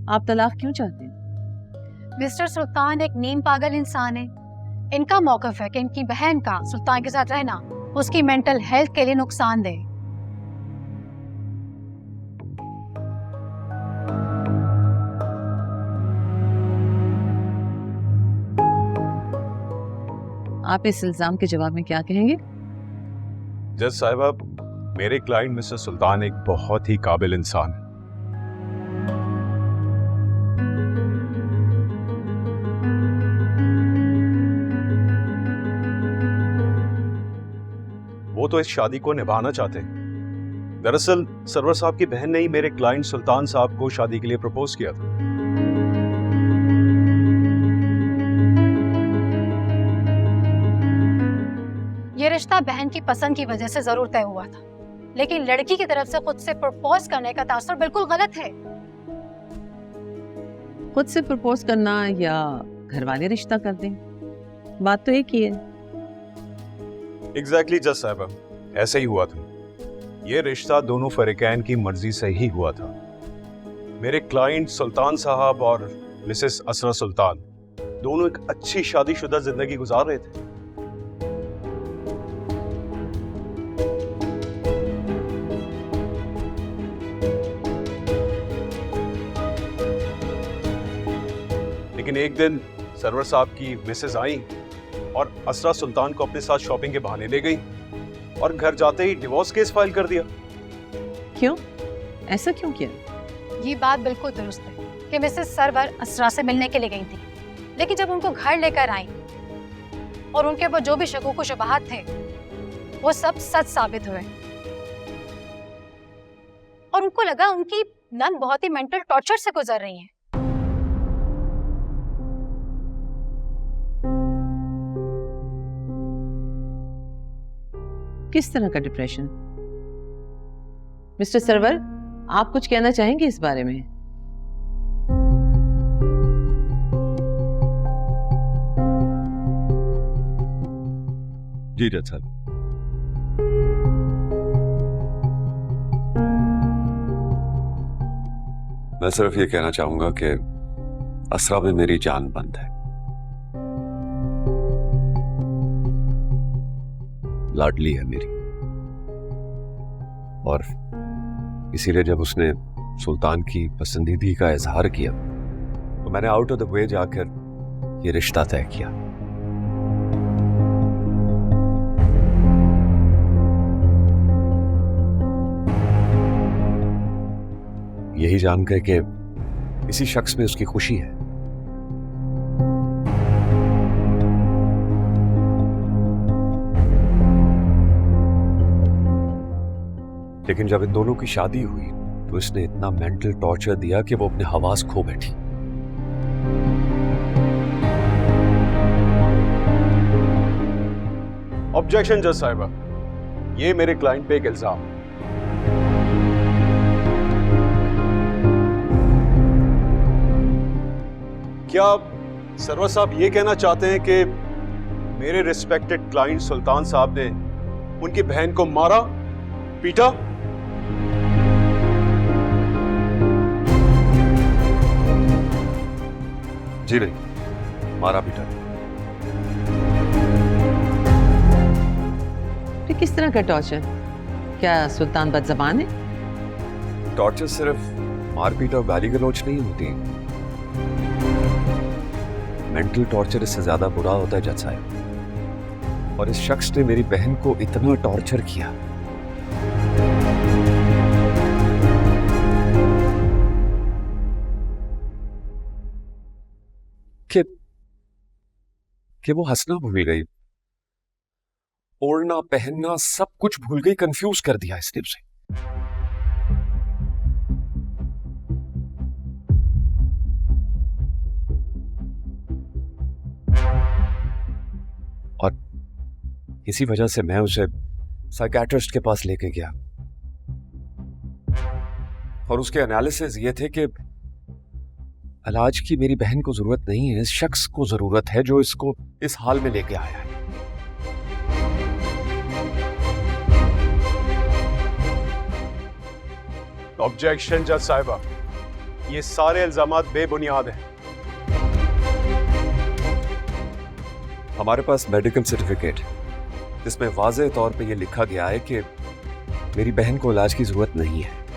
आप तलाक क्यों चाहते हैं? मिस्टर सुल्तान एक नीम पागल इंसान है। इनका मौकफ है कि इनकी बहन का सुल्तान के साथ रहना उसकी मेंटल हेल्थ के लिए नुकसानदेह। आप इस इल्जाम के जवाब में क्या कहेंगे? जज साहिबा, मेरे क्लाइंट मिस्टर सुल्तान एक बहुत ही काबिल इंसान है। वो तो इस शादी को निभाना चाहते हैं। दरअसल सरवर साहब की बहन ने ही मेरे क्लाइंट सुल्तान साहब को शादी के लिए प्रपोज किया था। ये रिश्ता बहन की पसंद की वजह से जरूर तय हुआ था, लेकिन लड़की की तरफ से खुद से प्रपोज करने का तासुर बिल्कुल गलत है। खुद से प्रपोज करना या घर वाले रिश्ता कर दें, बात तो एक ही है। एग्जैक्टली जज साहिबा, ऐसे ही हुआ था। ये रिश्ता दोनों फरीकैन की मर्जी से ही हुआ था। मेरे क्लाइंट सुल्तान साहब और मिसेस असरा सुल्तान दोनों एक अच्छी शादीशुदा जिंदगी गुजार रहे थे। लेकिन एक दिन सरवर साहब की मिसेस आई और असरा सुल्तान को अपने साथ शॉपिंग के बहाने ले गई और घर जाते ही डिवोर्स केस फाइल कर दिया। क्यों? ऐसा क्यों किया? ये बात बिल्कुल दुरुस्त है कि मिसेस सरवर असरा से मिलने के लिए गई थी, लेकिन जब उनको घर लेकर आई और उनके ऊपर जो भी शकूक शुबहात थे वो सब सच साबित हुए और उनको लगा उनकी नन बहुत ही मेंटल टॉर्चर से गुजर रही हैं। किस तरह का डिप्रेशन? मिस्टर सरवर, आप कुछ कहना चाहेंगे इस बारे में? जी जज साहब। मैं सिर्फ ये कहना चाहूंगा कि असरा में मेरी जान बंद है। लाडली है मेरी, और इसीलिए जब उसने सुल्तान की पसंदीदगी का इजहार किया तो मैंने आउट ऑफ द वे जाकर ये रिश्ता तय किया। यही जानकर कि इसी शख्स में उसकी खुशी है। लेकिन जब इन दोनों की शादी हुई तो इसने इतना मेंटल टॉर्चर दिया कि वो अपने हवास खो बैठी। ऑब्जेक्शन जज साहिबा, ये मेरे क्लाइंट पे एक इल्जाम। क्या सरवर साहब ये कहना चाहते हैं कि मेरे रिस्पेक्टेड क्लाइंट सुल्तान साहब ने उनकी बहन को मारा, पीटा? जी नहीं, मारा पीटा। फिर किस तरह का टॉर्चर? क्या सुल्तान बदज़बान है? टॉर्चर सिर्फ मारपीट और गाली गलौज नहीं होती, मेंटल टॉर्चर इससे ज्यादा बुरा होता है जज साहब। और इस शख्स ने मेरी बहन को इतना टॉर्चर किया कि वो हंसना भूल गई, ओढ़ना पहनना सब कुछ भूल गई, कंफ्यूज कर दिया इसने उसे। और इसी वजह से मैं उसे साइकियाट्रिस्ट के पास लेके गया और उसके एनालिसिस ये थे कि इलाज की मेरी बहन को जरूरत नहीं है, इस शख्स को जरूरत है जो इसको इस हाल में लेके आया है। ऑब्जेक्शन जज साहिबा, ये सारे इल्जामात बेबुनियाद हैं। हमारे पास मेडिकल सर्टिफिकेट जिसमें वाज़ेह तौर पे ये लिखा गया है कि मेरी बहन को इलाज की जरूरत नहीं है।